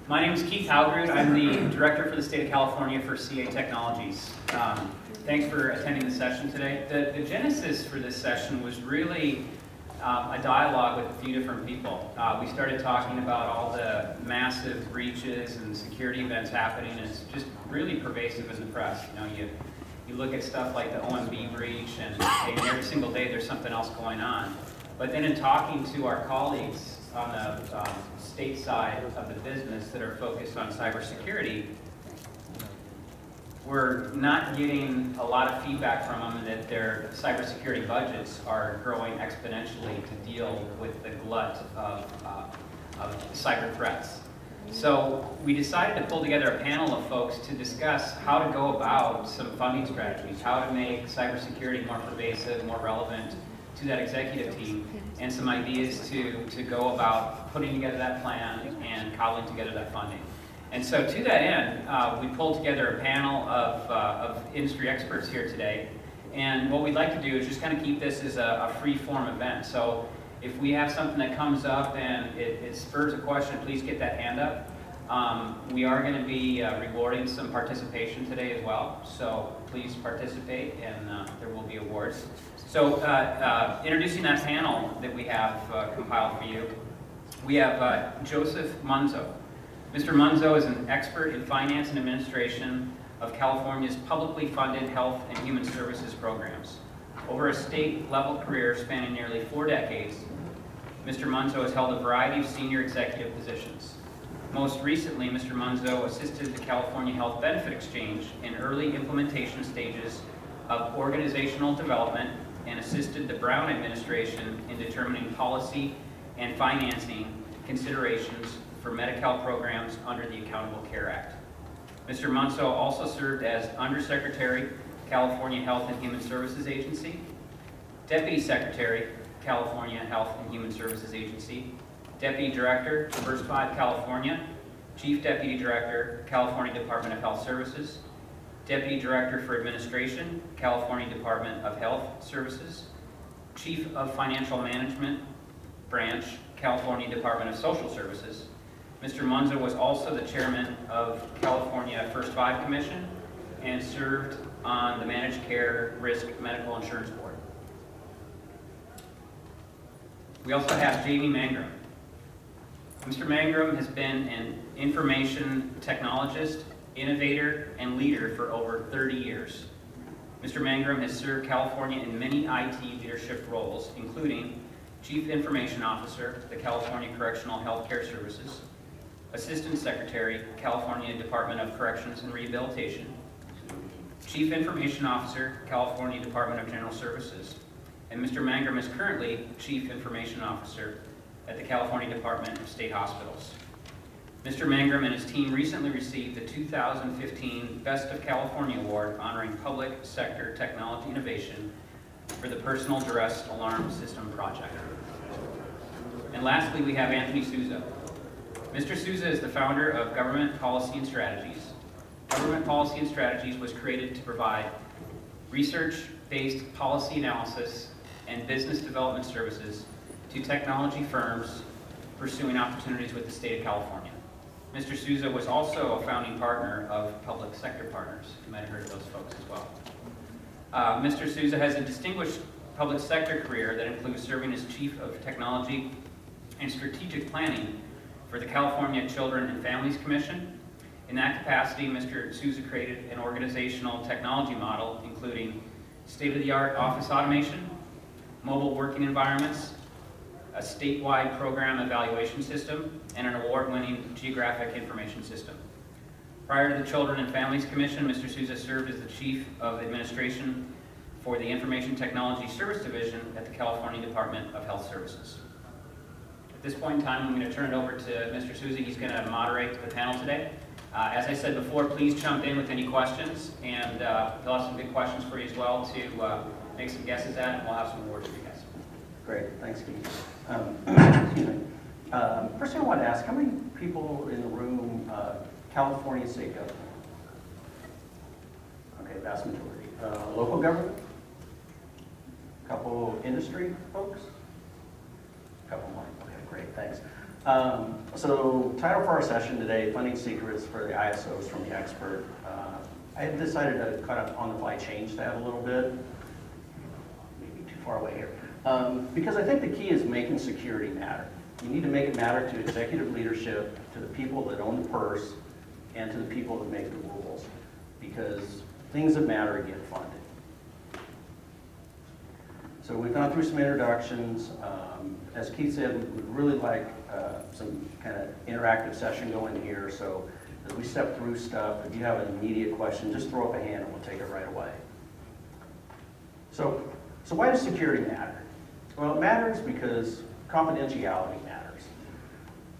My name is Keith Halgrud. I'm the Director for the State of California for CA Technologies. Thanks for attending the session today. The genesis for this session was really a dialogue with a few different people. We started talking about all the massive breaches and security events happening, and it's just really pervasive in the press. You look at stuff like the OMB breach, and every single day there's something else going on. But then in talking to our colleagues on the state side of the business that are focused on cybersecurity, we're not getting a lot of feedback from them that their cybersecurity budgets are growing exponentially to deal with the glut of cyber threats. So we decided to pull together a panel of folks to discuss how to go about some funding strategies, how to make cybersecurity more pervasive, more relevant to that executive team, and some ideas to go about putting together that plan and cobbling together that funding. And so to that end, we pulled together a panel of industry experts here today. And what we'd like to do is just kind of keep this as a free-form event. So if we have something that comes up and it spurs a question, please get that hand up. We are going to be rewarding some participation today as well. So please participate, and there will be awards. So introducing that panel that we have compiled for you, we have Joseph Munso. Mr. Munso is an expert in finance and administration of California's publicly funded health and human services programs. Over a state-level career spanning nearly 4 decades, Mr. Munso has held a variety of senior executive positions. Most recently, Mr. Munso assisted the California Health Benefit Exchange in early implementation stages of organizational development and assisted the Brown administration in determining policy and financing considerations for Medi-Cal programs under the Accountable Care Act. Mr. Munso also served as Undersecretary, California Health and Human Services Agency, Deputy Secretary, California Health and Human Services Agency, Deputy Director, First 5 California, Chief Deputy Director, California Department of Health Services, Deputy Director for Administration, California Department of Health Services, Chief of Financial Management Branch, California Department of Social Services. Mr. Munso was also the chairman of California First 5 Commission and served on the Managed Care Risk Medical Insurance Board. We also have Jamie Mangrum. Mr. Mangrum has been an information technologist, innovator, and leader for over 30 years. Mr. Mangrum has served California in many IT leadership roles, including Chief Information Officer, the California Correctional Healthcare Services, Assistant Secretary, California Department of Corrections and Rehabilitation, Chief Information Officer, California Department of General Services, and Mr. Mangrum is currently Chief Information Officer at the California Department of State Hospitals. Mr. Mangrum and his team recently received the 2015 Best of California Award honoring public sector technology innovation for the Personal Duress Alarm System Project. And lastly, we have Anthony Souza. Mr. Souza is the founder of Government Policy and Strategies. Government Policy and Strategies was created to provide research-based policy analysis and business development services to technology firms pursuing opportunities with the state of California. Mr. Souza was also a founding partner of Public Sector Partners. You might have heard of those folks as well. Mr. Souza has a distinguished public sector career that includes serving as Chief of Technology and Strategic Planning for the California Children and Families Commission. In that capacity, Mr. Souza created an organizational technology model including state-of-the-art office automation, mobile working environments, a statewide program evaluation system, and an award-winning geographic information system. Prior to the Children and Families Commission, Mr. Souza served as the Chief of Administration for the Information Technology Service Division at the California Department of Health Services. At this point in time, I'm going to turn it over to Mr. Souza. He's going to moderate the panel today. As I said before, please jump in with any questions, and he'll have some good questions for you as well to make some guesses at, and we'll have some awards for you guys. Great, thanks, Keith. Excuse me. First thing I want to ask, how many people in the room, California state government? Okay, vast majority. Local government? A couple industry folks? A couple more. Okay, great, thanks. So title for our session today, Funding Secrets for the ISOs from the Expert. I had decided to kind of on the fly change that a little bit. Maybe too far away here. Because I think the key is making security matter. You need to make it matter to executive leadership, to the people that own the purse, and to the people that make the rules. Because things that matter get funded. So we've gone through some introductions. As Keith said, we'd really like some kind of interactive session going here. So as we step through stuff, if you have an immediate question, just throw up a hand and we'll take it right away. So why does security matter? Well, it matters because confidentiality matters.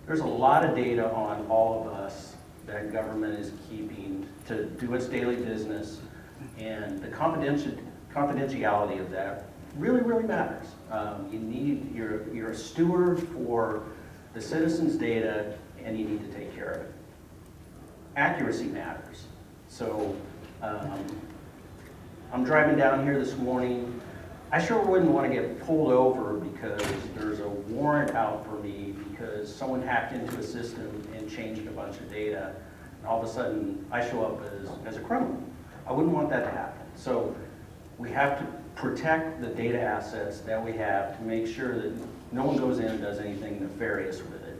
There's a lot of data on all of us that government is keeping to do its daily business, and the confidentiality of that really, really matters. You're a steward for the citizens' data, and you need to take care of it. Accuracy matters. So I'm driving down here this morning. I sure wouldn't want to get pulled over because there's a warrant out for me because someone hacked into a system and changed a bunch of data, and all of a sudden I show up as a criminal. I wouldn't want that to happen. So we have to protect the data assets that we have to make sure that no one goes in and does anything nefarious with it.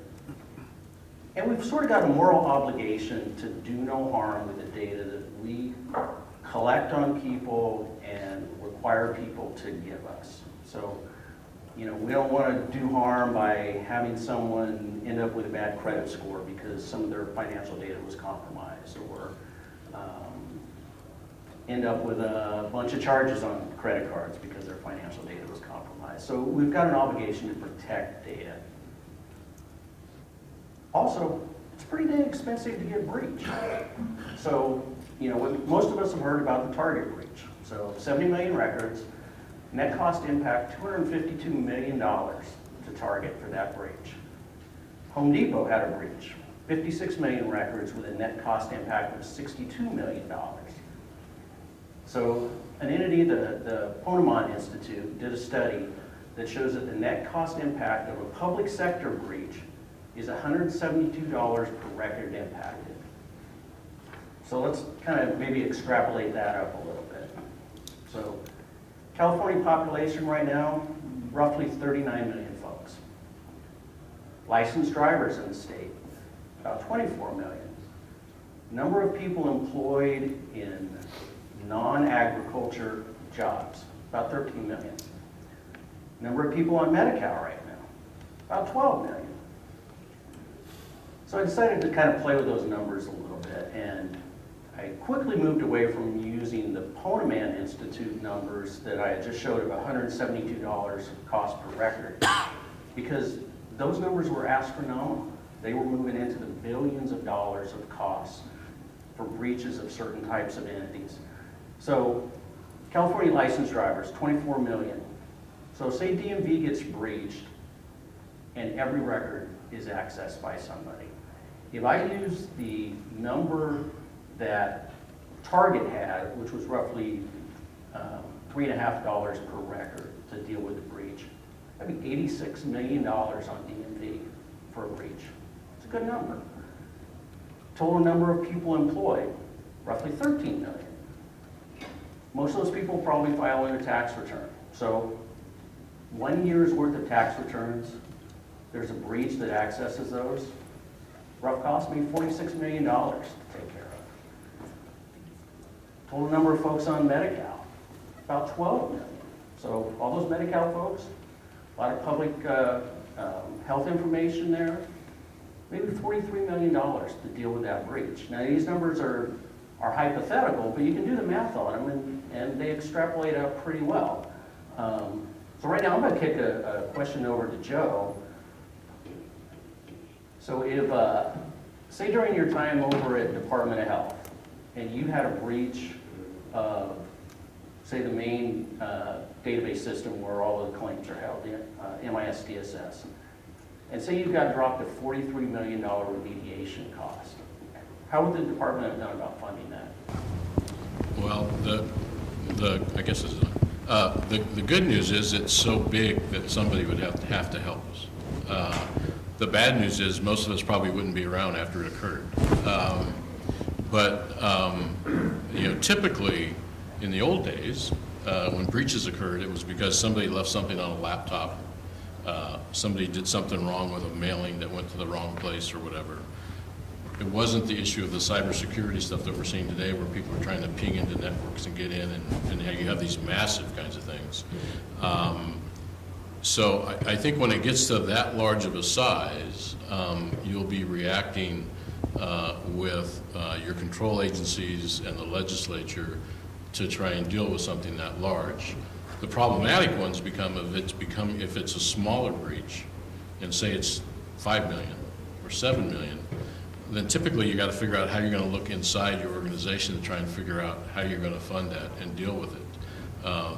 And we've sort of got a moral obligation to do no harm with the data that we collect on people and require people to give us. So, we don't want to do harm by having someone end up with a bad credit score because some of their financial data was compromised, or end up with a bunch of charges on credit cards because their financial data was compromised. So we've got an obligation to protect data. Also, it's pretty dang expensive to get breached. So, most of us have heard about the Target breach. So 70 million records, net cost impact $252 million to Target for that breach. Home Depot had a breach, 56 million records with a net cost impact of $62 million. So an entity, the Ponemon Institute, did a study that shows that the net cost impact of a public sector breach is $172 per record impacted. So let's kind of maybe extrapolate that up a little bit. So California population right now, roughly 39 million folks. Licensed drivers in the state, about 24 million. Number of people employed in non-agriculture jobs, about 13 million. Number of people on Medi-Cal right now, about 12 million. So I decided to kind of play with those numbers a little bit, and I quickly moved away from using the Ponemon Institute numbers that I had just showed of $172 cost per record, because those numbers were astronomical. They were moving into the billions of dollars of costs for breaches of certain types of entities. So California licensed drivers, 24 million. So say DMV gets breached and every record is accessed by somebody. If I use the number that Target had, which was roughly $3.50 per record to deal with the breach, that'd be $86 million on DMV for a breach. It's a good number. Total number of people employed, roughly 13 million. Most of those people probably file in a tax return. So 1 year's worth of tax returns, there's a breach that accesses those. Rough cost, maybe $46 million to take care of. Total number of folks on Medi-Cal, about 12 million. So all those Medi-Cal folks, a lot of public health information there, maybe $43 million to deal with that breach. Now these numbers are hypothetical, but you can do the math on them, and they extrapolate out pretty well. So right now I'm going to kick a question over to Joe. So if, say during your time over at Department of Health, and you had a breach of, say, the main database system where all of the claims are held, MIS DSS, and say you got dropped a $43 million remediation cost, how would the department have done about funding that? Well, I guess it's the good news is it's so big that somebody would have to help us. The bad news is most of us probably wouldn't be around after it occurred. You know, typically in the old days, when breaches occurred, it was because somebody left something on a laptop, somebody did something wrong with a mailing that went to the wrong place or whatever. It wasn't the issue of the cybersecurity stuff that we're seeing today, where people are trying to ping into networks and get in, and you have these massive kinds of things. So I think when it gets to that large of a size, you'll be reacting with your control agencies and the legislature to try and deal with something that large. The problematic ones become if it's a smaller breach, and say it's 5 million or 7 million, then typically you got to figure out how you're going to look inside your organization to try and figure out how you're going to fund that and deal with it.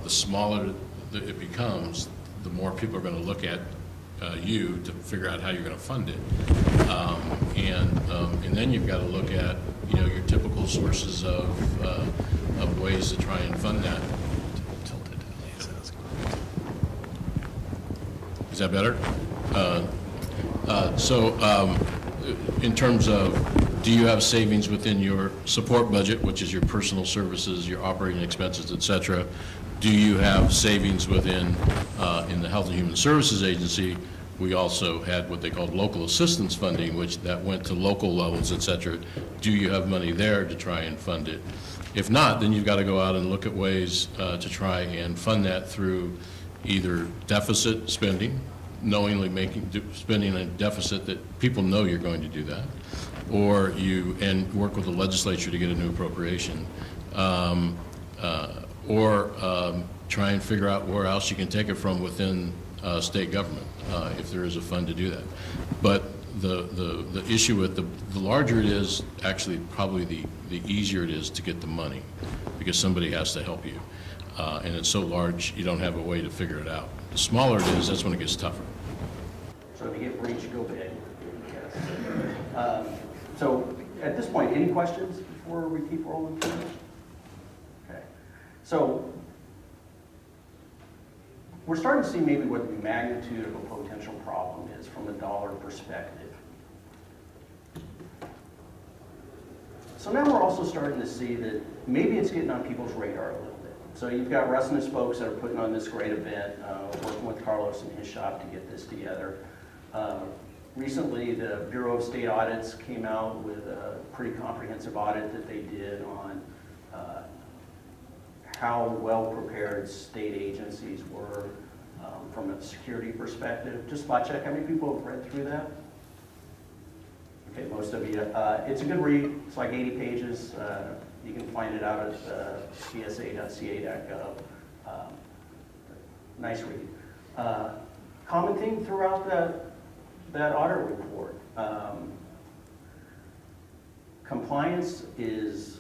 The smaller it becomes, the more people are going to look at you to figure out how you're going to fund it, and then you've got to look at, you know, your typical sources of ways to try and fund that. Is that better? In terms of, do you have savings within your support budget, which is your personal services, your operating expenses, et cetera? Do you have savings within, in the Health and Human Services Agency? We also had what they called local assistance funding, which that went to local levels, et cetera. Do you have money there to try and fund it? If not, then you've got to go out and look at ways to try and fund that through either deficit spending, knowingly spending a deficit that people know you're going to do that, or and work with the legislature to get a new appropriation, or try and figure out where else you can take it from within state government, if there is a fund to do that. But the issue with the larger it is, actually probably the easier it is to get the money, because somebody has to help you. And it's so large, you don't have a way to figure it out. The smaller it is, that's when it gets tougher. So if you get breached, go big. Yes. So at this point, any questions before we keep rolling through this? Okay. So we're starting to see maybe what the magnitude of a potential problem is from a dollar perspective. So now we're also starting to see that maybe it's getting on people's radar a little bit. So you've got Russell's folks that are putting on this great event, working with Carlos and his shop to get this together. Recently, the Bureau of State Audits came out with a pretty comprehensive audit that they did on how well prepared state agencies were from a security perspective. Just spot check, how many people have read through that? Okay, most of you. It's a good read. It's like 80 pages. You can find it out at csa.ca.gov. Nice read. Common theme throughout that audit report. Compliance is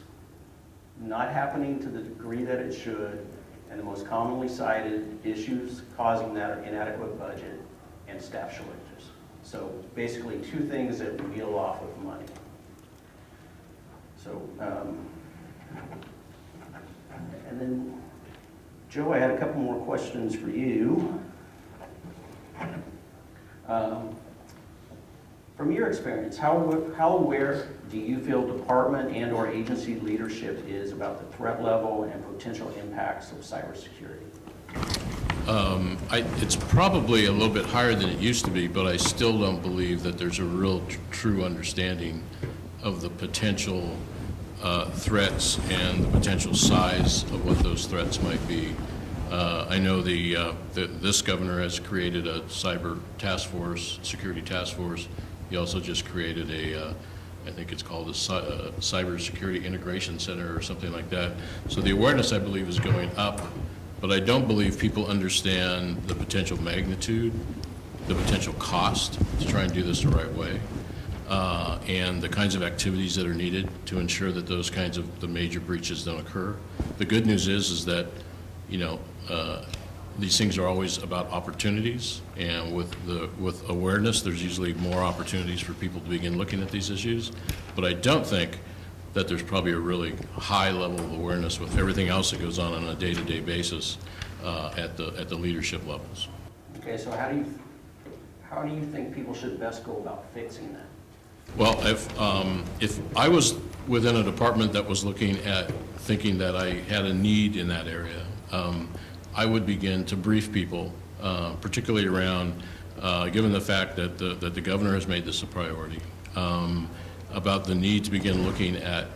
not happening to the degree that it should, and the most commonly cited issues causing that are inadequate budget and staff shortages. So basically two things that we wheel off with money. So, and then, Joe, I had a couple more questions for you. From your experience, how aware do you feel department and or agency leadership is about the threat level and potential impacts of cybersecurity? It's probably a little bit higher than it used to be, but I still don't believe that there's a real true understanding of the potential threats and the potential size of what those threats might be. I know this governor has created a cyber task force, security task force. He also just created I think it's called a Cyber Security Integration Center or something like that. So the awareness, I believe, is going up, but I don't believe people understand the potential magnitude, the potential cost to try and do this the right way, and the kinds of activities that are needed to ensure that those kinds of the major breaches don't occur. The good news is that, you know, these things are always about opportunities, and with awareness, there's usually more opportunities for people to begin looking at these issues. But I don't think that there's probably a really high level of awareness with everything else that goes on a day-to-day basis at the leadership levels. Okay, so how do you think people should best go about fixing that? Well, if I was within a department that was looking at thinking that I had a need in that area, I would begin to brief people, particularly around, given the fact that the governor has made this a priority, about the need to begin looking at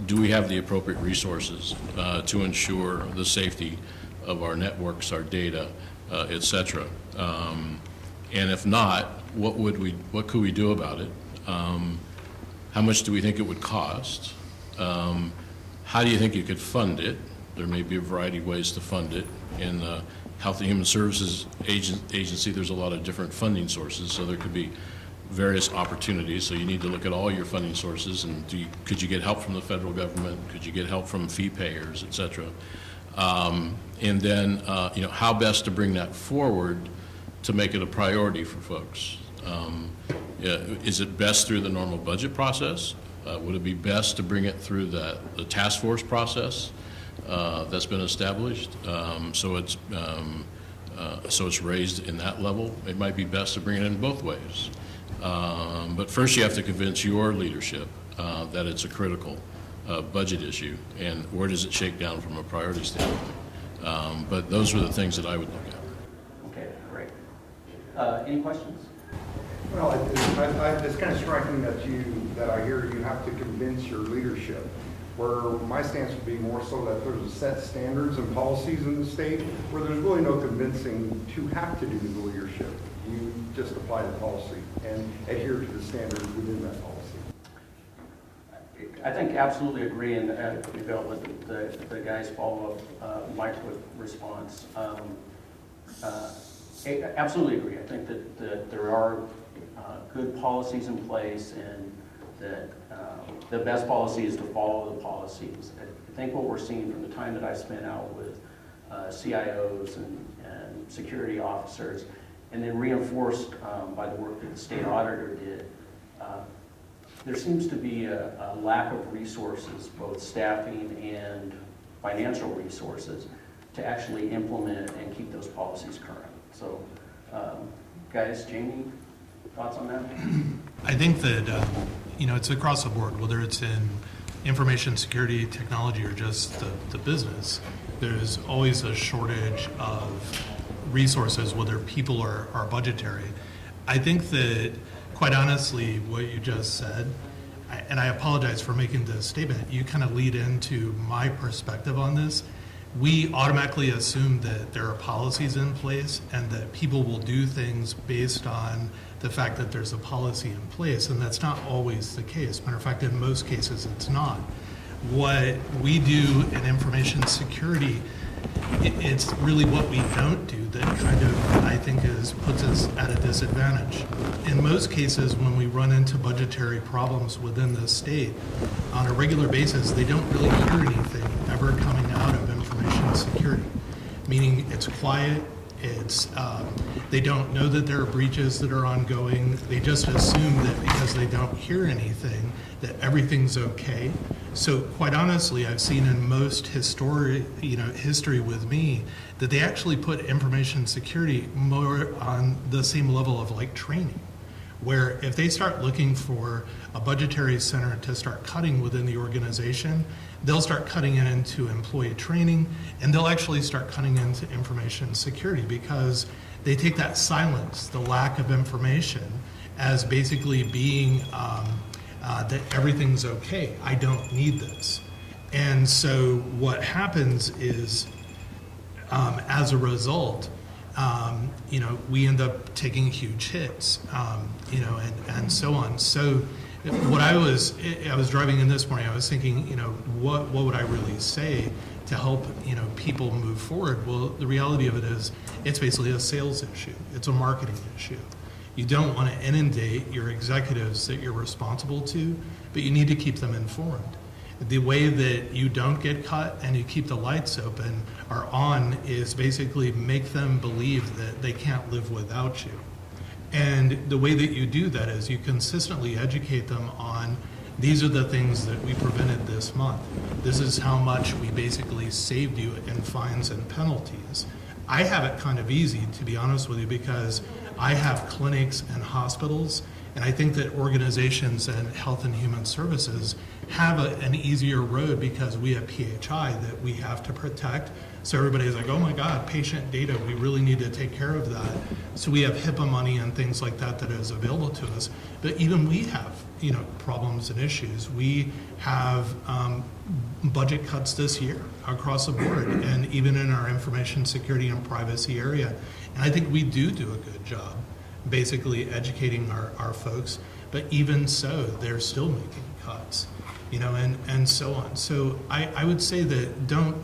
do we have the appropriate resources to ensure the safety of our networks, our data, et cetera. And if not, what could we do about it? How much do we think it would cost? How do you think you could fund it? There may be a variety of ways to fund it. In the Health and Human Services Agency, there's a lot of different funding sources, so there could be various opportunities. So you need to look at all your funding sources, and could you get help from the federal government? Could you get help from fee payers, et cetera? And then, how best to bring that forward to make it a priority for folks. Is it best through the normal budget process? Would it be best to bring it through the task force process that's been established? So it's raised in that level. It might be best to bring it in both ways. But first you have to convince your leadership that it's a critical budget issue, and where does it shake down from a priority standpoint. But those are the things that I would look at. Okay, great. Any questions? Well, it's kind of striking that I hear you have to convince your leadership, where my stance would be more so that there's a set standards and policies in the state where there's really no convincing to have to do the leadership. You just apply the policy and adhere to the standards within that policy. I think absolutely agree, and maybe I'll let the guys follow up my quick response. Absolutely agree. I think that there are good policies in place, and that the best policy is to follow the policies. I think what we're seeing from the time that I spent out with CIOs and security officers, and then reinforced by the work that the state auditor did, there seems to be a lack of resources, both staffing and financial resources, to actually implement and keep those policies current. So, guys, Jamie, thoughts on that? I think that, it's across the board, whether it's in information security, technology, or just the business, there's always a shortage of resources, whether people are budgetary. I think that, quite honestly, what you just said, and I apologize for making this statement, you kind of lead into my perspective on this. We automatically assume that there are policies in place and that people will do things based on the fact that there's a policy in place, and that's not always the case. Matter of fact, in most cases, it's not. What we do in information security, it's really what we don't do that kind of, I think, puts us at a disadvantage. In most cases, when we run into budgetary problems within the state, on a regular basis, they don't really hear anything ever coming out of information security, meaning it's quiet. They don't know that there are breaches that are ongoing. They just assume that because they don't hear anything, that everything's okay. So quite honestly, I've seen in most history with me that they actually put information security more on the same level of like training, where if they start looking for a budgetary center to start cutting within the organization, they'll start cutting it into employee training, and they'll actually start cutting into information security because they take that silence, the lack of information, as basically being that everything's okay. I don't need this. And so what happens is, as a result, we end up taking huge hits, and so on. So what I was driving in this morning, I was thinking, what would I really say to help, people move forward? Well, the reality of it is, it's basically a sales issue. It's a marketing issue. You don't want to inundate your executives that you're responsible to, but you need to keep them informed. The way that you don't get cut and you keep the lights open or on is basically make them believe that they can't live without you. And the way that you do that is you consistently educate them on, these are the things that we prevented this month. This is how much we basically saved you in fines and penalties. I have it kind of easy, to be honest with you, because I have clinics and hospitals, and I think that organizations and health and human services have an easier road because we have PHI that we have to protect. So everybody's like, oh my God, patient data, we really need to take care of that. So we have HIPAA money and things like that that is available to us. But even we have, problems and issues. We have budget cuts this year across the board, and even in our information security and privacy area. And I think we do a good job basically educating our folks, but even so, they're still making cuts, and so on. So I would say that don't,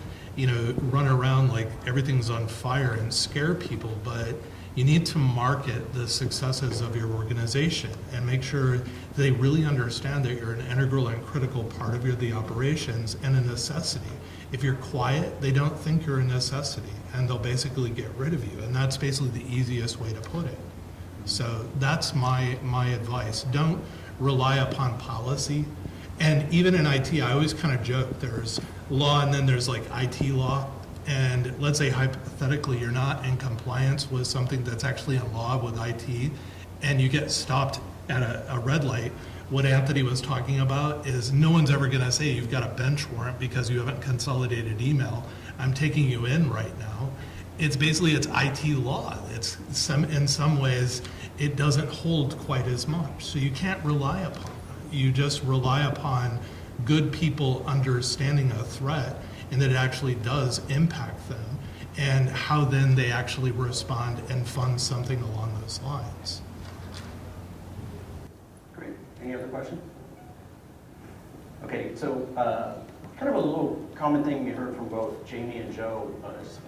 run around like everything's on fire and scare people, but you need to market the successes of your organization and make sure they really understand that you're an integral and critical part of the operations and a necessity. If you're quiet, they don't think you're a necessity, and they'll basically get rid of you. And that's basically the easiest way to put it. So that's my advice. Don't rely upon policy. And even in IT, I always kind of joke, there's law and then there's like IT law. And let's say hypothetically you're not in compliance with something that's actually in law with IT, and you get stopped at a red light. What Anthony was talking about is no one's ever going to say you've got a bench warrant because you haven't consolidated email. I'm taking you in right now. It's IT law. In some ways it doesn't hold quite as much. So you can't rely upon it. You just rely upon good people understanding a threat and that it actually does impact them, and how then they actually respond and fund something along those lines. Great. Any other questions? Okay, so kind of a little common thing you heard from both Jamie and Joe was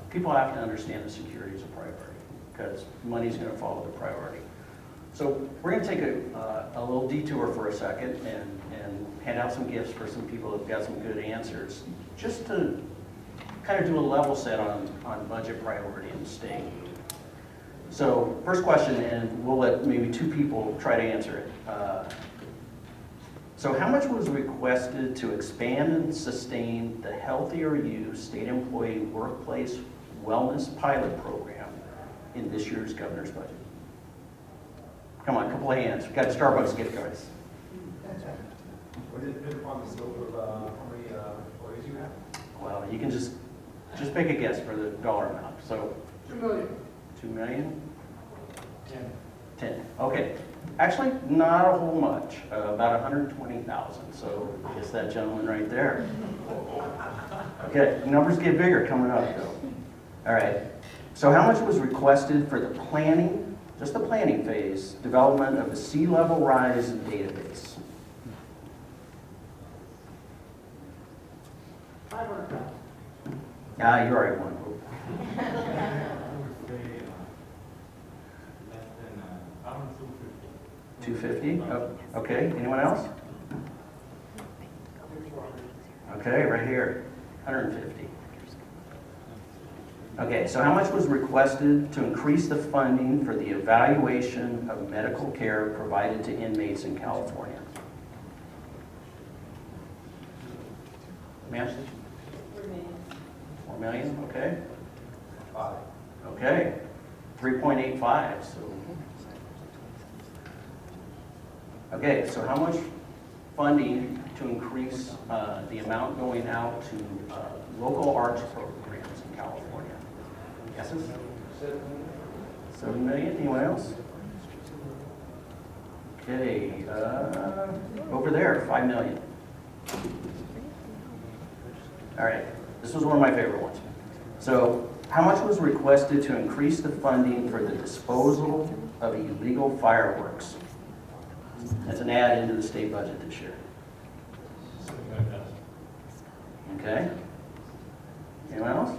people have to understand that security is a priority because money's going to follow the priority. So we're going to take a little detour for a second and hand out some gifts for some people who've got some good answers, just to kind of do a level set on budget priority in the state. So first question, and we'll let maybe two people try to answer it. So how much was requested to expand and sustain the Healthier You State Employee Workplace Wellness Pilot Program in this year's governor's budget? Come on, a couple of hands. We've got Starbucks gift cards. Would it depend upon the scope of how many employees you have? Well, you can just make a guess for the dollar amount. So 2 million. 2 million? 10. 10. Okay. Actually, not a whole much. About 120,000. So I guess that gentleman right there. Okay, numbers get bigger coming up though. All right. So how much was requested for the planning, just the planning phase, development of a sea level rise database? 500,000. Ah, you already won. I would say less than around 250. 250? Oh, okay. Anyone else? Okay, right here. 150. Okay, so how much was requested to increase the funding for the evaluation of medical care provided to inmates in California? Ma'am? 4 million, okay. 5. Okay. 3.85, so. Okay, so how much funding to increase the amount going out to local arts programs in California? Guesses? 7 million. Anyone else? Okay, over there, 5 million. All right, this was one of my favorite ones. So, how much was requested to increase the funding for the disposal of illegal fireworks? That's an add into the state budget this year. 75,000. Okay. Anyone else?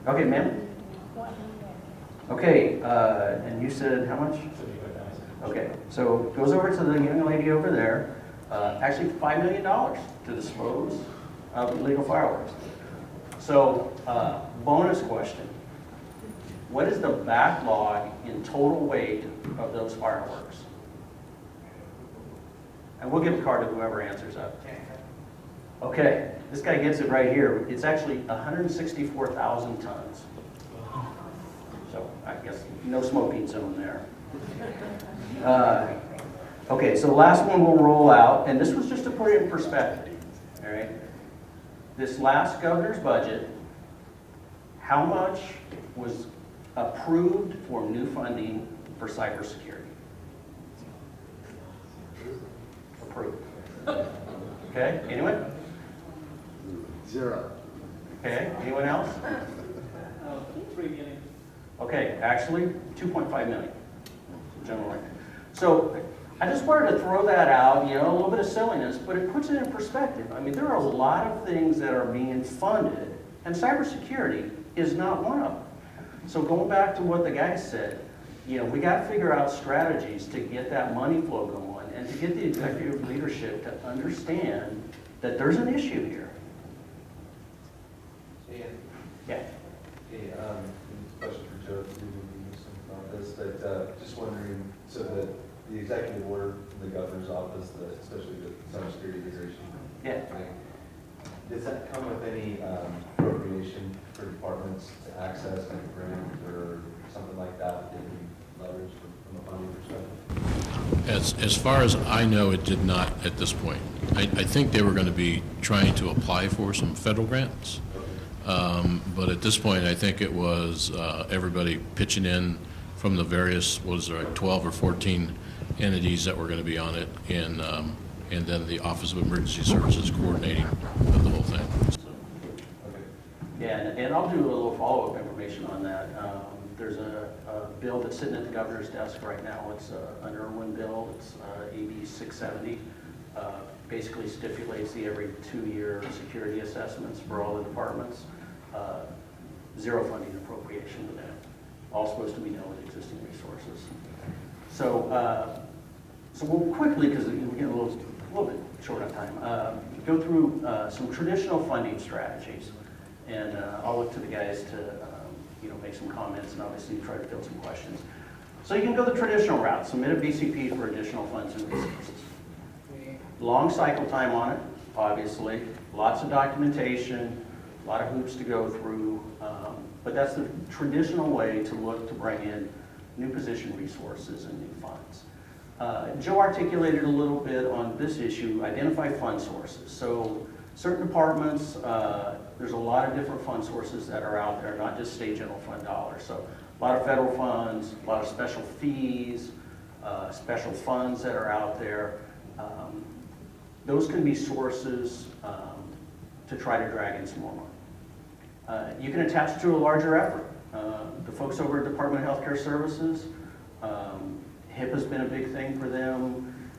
Okay, ma'am. Okay, and you said how much? 75,000. Okay, so it goes over to the young lady over there. Actually, $5 million to dispose of illegal fireworks. So, bonus question. What is the backlog in total weight of those fireworks? And we'll give a card to whoever answers up. Okay, this guy gets it right here. It's actually 164,000 tons. So I guess no smoking zone there. Okay, so the last one we'll roll out, and this was just to put it in perspective, all right? This last governor's budget, how much was approved for new funding for cybersecurity? Approved. Okay, anyone? 0. Okay, anyone else? 3 million. Okay, actually, 2.5 million, generally. So I just wanted to throw that out, you know, a little bit of silliness, but it puts it in perspective. I mean, there are a lot of things that are being funded, and cybersecurity is not one of them. So going back to what the guy said, you know, we got to figure out strategies to get that money flow going and to get the executive leadership to understand that there's an issue here. Yeah. Hey, question for Joe, if you knew something about this, but just wondering, so the executive order from the governor's office, especially the cybersecurity integration Yeah. thing, does that come with any appropriation for departments to access like a grant or something like that they can leverage from a funding perspective? As far as I know, it did not at this point. I think they were going to be trying to apply for some federal grants. But at this point, I think it was everybody pitching in from the various, what is there, like 12 or 14 entities that were going to be on it, and then the Office of Emergency Services coordinating the whole thing. Yeah, and I'll do a little follow-up information on that. There's a bill that's sitting at the governor's desk right now. It's an Irwin bill. It's AB 670. Basically stipulates the every 2-year security assessments for all the departments. Zero funding appropriation to that. All supposed to be done with existing resources. So, so we'll quickly, because we're getting a little bit short on time, go through some traditional funding strategies. And I'll look to the guys to you know, make some comments and obviously try to fill some questions. So you can go the traditional route, submit a BCP for additional funds and resources. Long cycle time on it, obviously. Lots of documentation, a lot of hoops to go through. But that's the traditional way to look to bring in new position resources and new funds. Joe articulated a little bit on this issue, identify fund sources. So certain departments, there's a lot of different fund sources that are out there, not just state general fund dollars. So a lot of federal funds, a lot of special fees, special funds that are out there. Those can be sources to try to drag in some more money. You can attach it to a larger effort. The folks over at Department of Healthcare Services, HIPAA's been a big thing for them.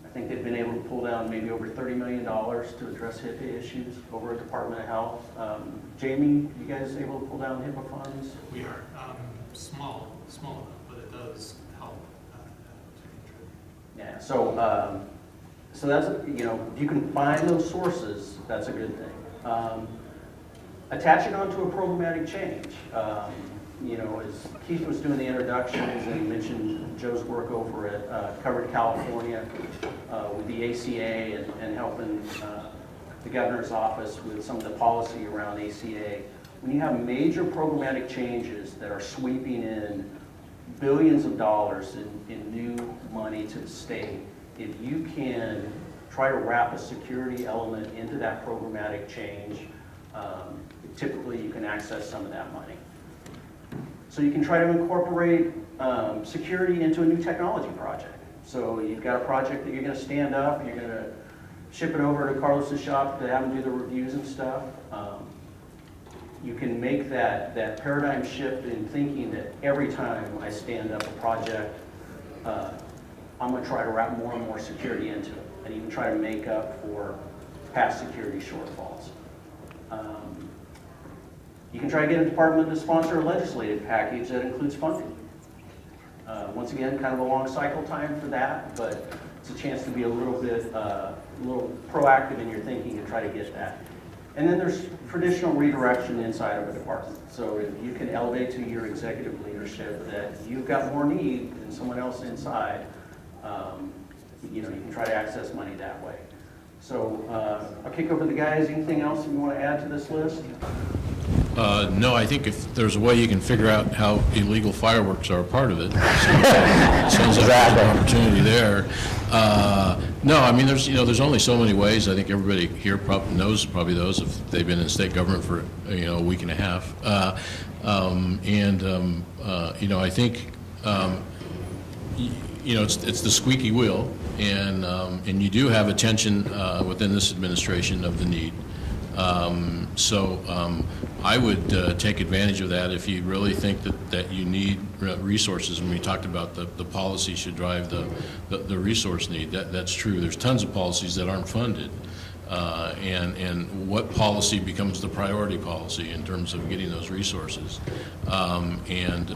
I think they've been able to pull down maybe over $30 million to address HIPAA issues over at Department of Health. Jamie, you guys able to pull down HIPAA funds? We are small enough, but it does help to contribute. Yeah, so that's, you know, if you can find those sources, that's a good thing. Attach it onto a programmatic change. You know, as Keith was doing the introductions and he mentioned Joe's work over at Covered California with the ACA and helping the governor's office with some of the policy around ACA. When you have major programmatic changes that are sweeping in billions of dollars in new money to the state, if you can try to wrap a security element into that programmatic change, typically you can access some of that money. So you can try to incorporate security into a new technology project. So you've got a project that you're going to stand up, you're going to ship it over to Carlos's shop to have him do the reviews and stuff. You can make that paradigm shift in thinking that every time I stand up a project, I'm going to try to wrap more and more security into it, and even try to make up for past security shortfalls. You can try to get a department to sponsor a legislative package that includes funding. Once again, kind of a long cycle time for that, but it's a chance to be a little bit proactive in your thinking and try to get that. And then there's traditional redirection inside of a department. So if you can elevate to your executive leadership that you've got more need than someone else inside, you know, you can try to access money that way. So I'll kick over to the guys. Anything else you want to add to this list? No, I think if there's a way you can figure out how illegal fireworks are a part of it, sounds like there's an opportunity there. No, I mean, there's only so many ways. I think everybody here knows those if they've been in state government for a week and a half. I think it's the squeaky wheel, and you do have attention within this administration of the need. I would take advantage of that if you really think that you need resources. And we talked about the policy should drive the resource need. That's true. There's tons of policies that aren't funded. And what policy becomes the priority policy in terms of getting those resources. And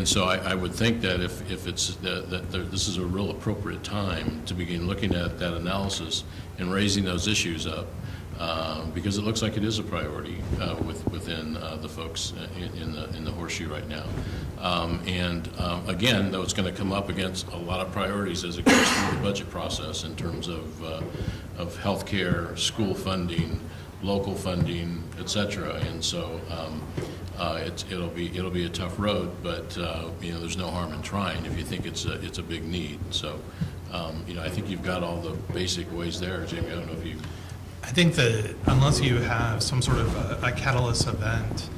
so I would think that if it's this is a real appropriate time to begin looking at that analysis and raising those issues up, because it looks like it is a priority within the folks in the horseshoe right now. Again, though, it's going to come up against a lot of priorities as it goes through the budget process in terms of health care, school funding, local funding, et cetera. And so it'll be a tough road, but there's no harm in trying if you think it's a big need. So I think you've got all the basic ways there, Jamie. I don't know if you. I think that unless you have some sort of a catalyst event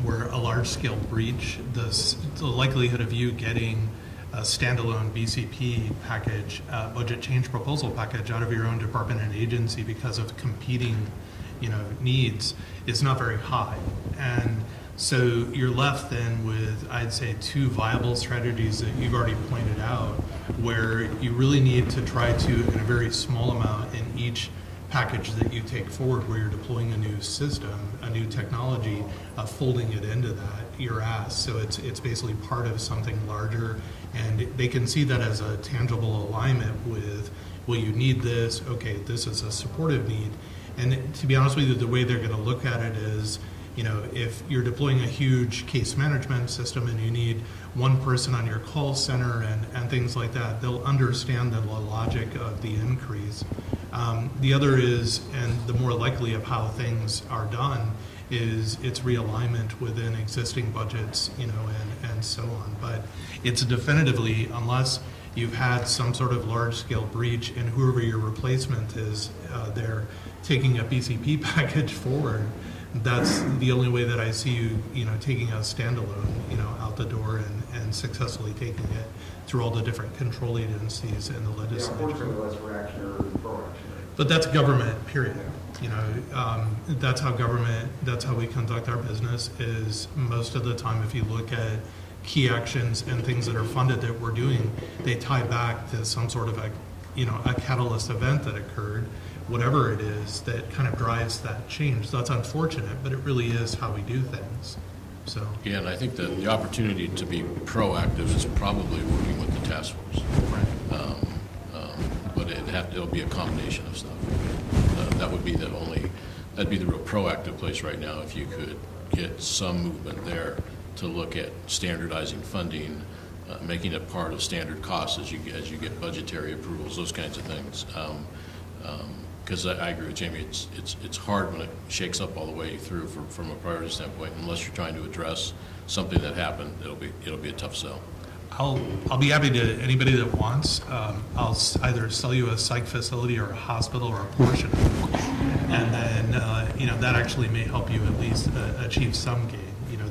where a large-scale breach, the likelihood of you getting a standalone BCP package, budget change proposal package out of your own department and agency because of competing, needs is not very high. And so you're left then with, I'd say, two viable strategies that you've already pointed out, where you really need to try to, in a very small amount in each package that you take forward, where you're deploying a new system, a new technology, folding it into that, you're asked. So it's basically part of something larger, and they can see that as a tangible alignment with, well, you need this, okay, this is a supportive need. And to be honest with you, the way they're going to look at it is, if you're deploying a huge case management system and you need one person on your call center and things like that, they'll understand the logic of the increase. The other is, and the more likely of how things are done, is its realignment within existing budgets, and so on. But it's definitively, unless you've had some sort of large-scale breach and whoever your replacement is, they're taking a BCP package forward, that's the only way that I see you, taking a standalone, out the door and successfully taking it through all the different control agencies and the legislature. Yeah, unfortunately, less reactionary than proactionary. But that's government, period. That's how we conduct our business, is most of the time, if you look at key actions and things that are funded that we're doing, they tie back to some sort of a catalyst event that occurred, whatever it is, that kind of drives that change. That's unfortunate, but it really is how we do things. So Yeah, and I think that the opportunity to be proactive is probably working with the task force. right. But it'll be a combination of stuff. That'd be the real proactive place right now, if you could get some movement there to look at standardizing funding, making it part of standard costs as you get budgetary approvals, those kinds of things. Because I agree with Jamie, it's hard when it shakes up all the way through from a priority standpoint. Unless you're trying to address something that happened, it'll be a tough sell. I'll be happy to anybody that wants. I'll either sell you a psych facility or a hospital or a portion of it, and then that actually may help you at least achieve some gain.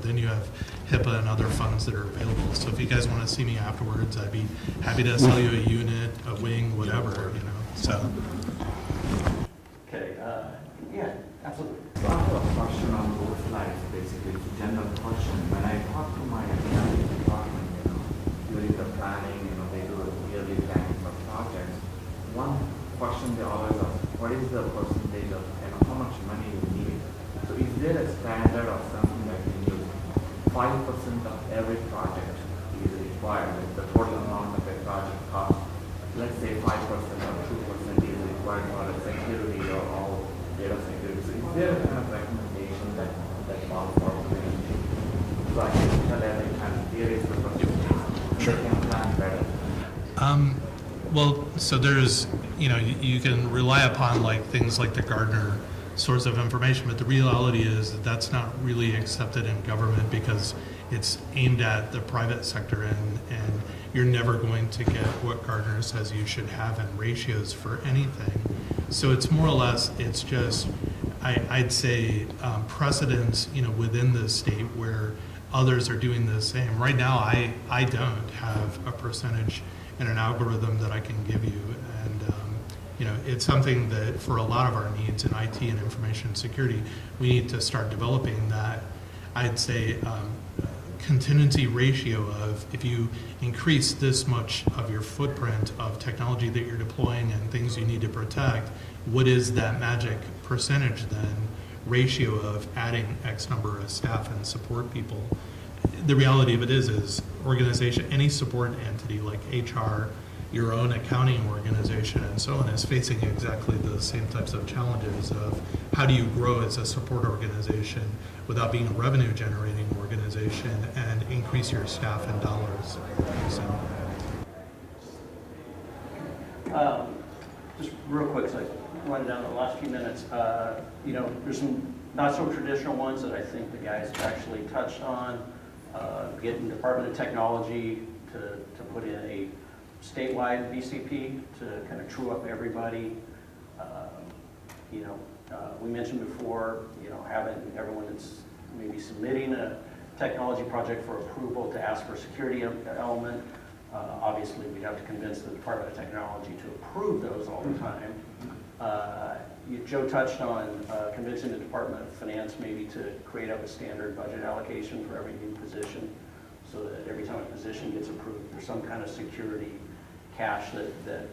Then you have HIPAA and other funds that are available. So if you guys want to see me afterwards, I'd be happy to sell you a unit, a wing, whatever. So. Okay. Yeah, absolutely. So I have a question on both slides, basically. It's a general question. When I talk to my accounting department, during the planning, they do a yearly planning for projects. One question they always ask, what is the percentage of, how much money you need? So is there a standard or something that you use? 5% of every project is required. The total amount of a project cost, let's say 5% or 2% is required for a security or all data security. So is there a kind of recommendation that falls for community? So I can tell every time here is the percentage. Sure. Can plan better. Well, so there's, you can rely upon like things like the Gardner source of information, but the reality is that that's not really accepted in government because it's aimed at the private sector, and you're never going to get what Gardner says you should have in ratios for anything. So it's more or less, it's just, I'd say precedents, within the state where others are doing the same. Right now, I don't have a percentage in an algorithm that I can give you, and it's something that for a lot of our needs in IT and information security, we need to start developing that, I'd say, contingency ratio of if you increase this much of your footprint of technology that you're deploying and things you need to protect, what is that magic percentage then ratio of adding X number of staff and support people? The reality of it is organization, any support entity like HR, your own accounting organization and so on is facing exactly the same types of challenges of how do you grow as a support organization without being a revenue generating organization and increase your staff in dollars. So. Just real quick, so I run down the last few minutes. There's some not so traditional ones that I think the guys actually touched on. Getting Department of Technology to put in a statewide BCP to kind of true up everybody. We mentioned before, having everyone that's maybe submitting a technology project for approval to ask for a security element. Obviously, we'd have to convince the Department of Technology to approve those all the time. Joe touched on convincing the Department of Finance maybe to create up a standard budget allocation for every new position so that every time a position gets approved, there's some kind of security cash that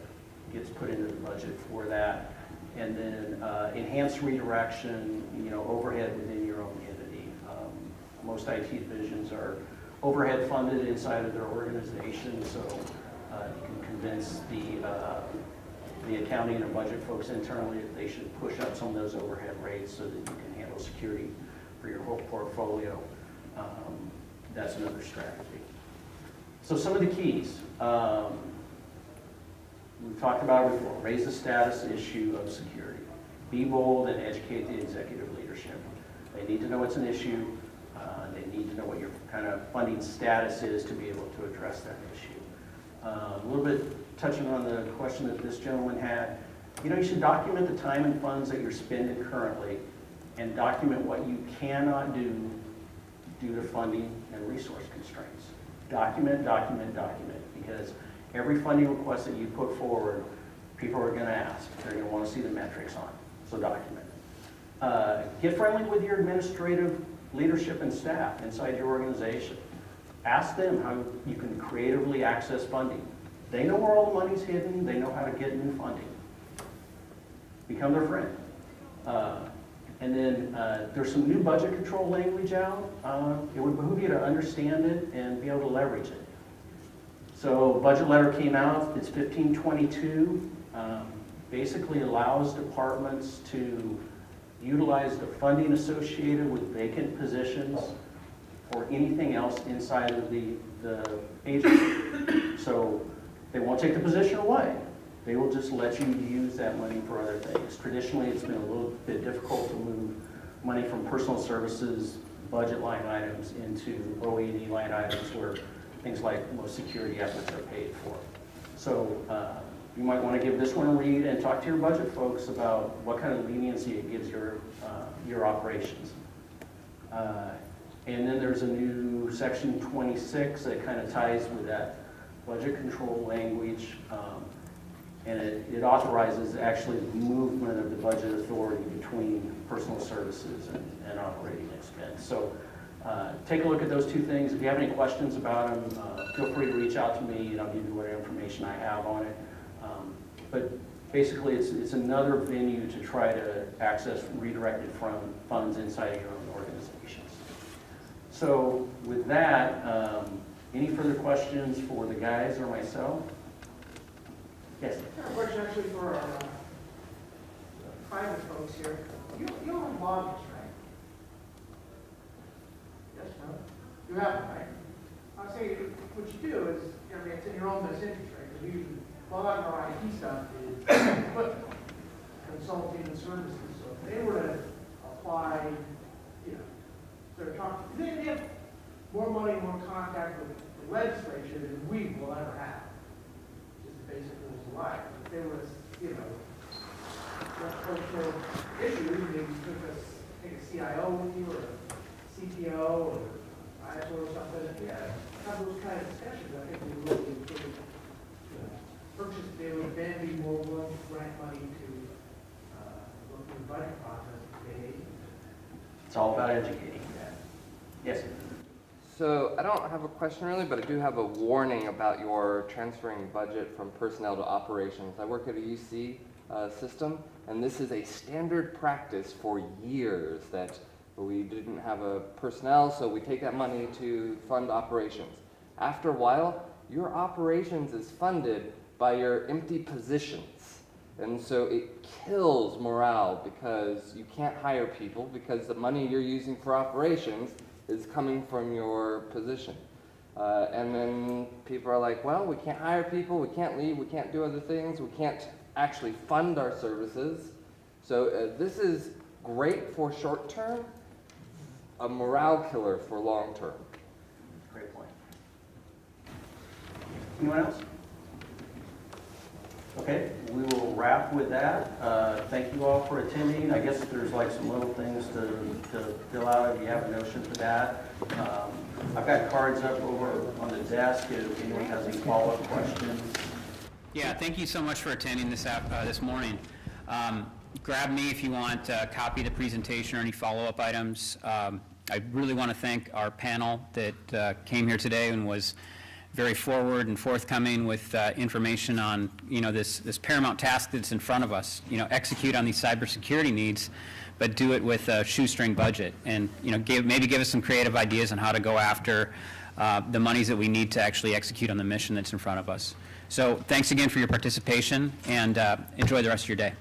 gets put into the budget for that. And then enhanced redirection, overhead within your own entity. Most IT divisions are overhead funded inside of their organization, so you can convince the accounting and budget folks internally that they should push up some of those overhead rates so that you can handle security for your whole portfolio. That's another strategy. So some of the keys. We've talked about it before. Raise the status issue of security. Be bold and educate the executive leadership. They need to know it's an issue. They need to know what your kind of funding status is to be able to address that issue. A little bit touching on the question that this gentleman had. You should document the time and funds that you're spending currently and document what you cannot do due to funding and resource constraints. Document, document, document, because every funding request that you put forward, people are going to ask. They're going to want to see the metrics on it, so document it. Get friendly with your administrative leadership and staff inside your organization. Ask them how you can creatively access funding. They know where all the money's hidden. They know how to get new funding. Become their friend. And then there's some new budget control language out. It would behoove you to understand it and be able to leverage it. So budget letter came out, it's 1522, basically allows departments to utilize the funding associated with vacant positions or anything else inside of the agency. So they won't take the position away. They will just let you use that money for other things. Traditionally, it's been a little bit difficult to move money from personal services budget line items into OE&E line items where things like most security efforts are paid for. So you might want to give this one a read and talk to your budget folks about what kind of leniency it gives your operations. And then there's a new section 26 that kind of ties with that budget control language. And it authorizes actually the movement of the budget authority between personal services and operating expense. So take a look at those two things. If you have any questions about them, feel free to reach out to me and I'll give you whatever information I have on it. But basically, it's another venue to try to access redirected funds inside of your own organizations. So with that, any further questions for the guys or myself? Yes? I have a question actually for our private folks here. You don't have lobbyists, right? Yes, no? You have them, right? I'll say what you do is, it's in your own best interest, right? Because a lot of our IT stuff is equipment, consulting and services. So if they were to apply, you know, they're talking, they have more money, more contact with the legislature than we will ever have. Just the basic rules of life. If there was, you know, legislative issues, maybe take a CIO with you or a CTO or ISO or something, yeah, have those kind of discussions. I think we will be purchase, they would then be more willing to grant money to look through the budget process today. It's all about educating. Yes. So I don't have a question really, but I do have a warning about your transferring budget from personnel to operations. I work at a UC system, and this is a standard practice for years that we didn't have a personnel, so we take that money to fund operations. After a while, your operations is funded by your empty positions. And so it kills morale because you can't hire people because the money you're using for operations is coming from your position. And then people are like, well, we can't hire people, we can't leave, we can't do other things, we can't actually fund our services. So this is great for short term, a morale killer for long term. Great point. Anyone else? Okay, we will wrap with that. Thank you all for attending. I guess there's like some little things to fill out if you have a notion for that. I've got cards up over on the desk if anyone has any follow-up questions. Yeah, thank you so much for attending this morning. Grab me if you want a copy of the presentation or any follow-up items. I really want to thank our panel that came here today and was very forward and forthcoming with information on, you know, this paramount task that's in front of us. You know, execute on these cybersecurity needs, but do it with a shoestring budget, and you know, maybe give us some creative ideas on how to go after the monies that we need to actually execute on the mission that's in front of us. So, thanks again for your participation, and enjoy the rest of your day.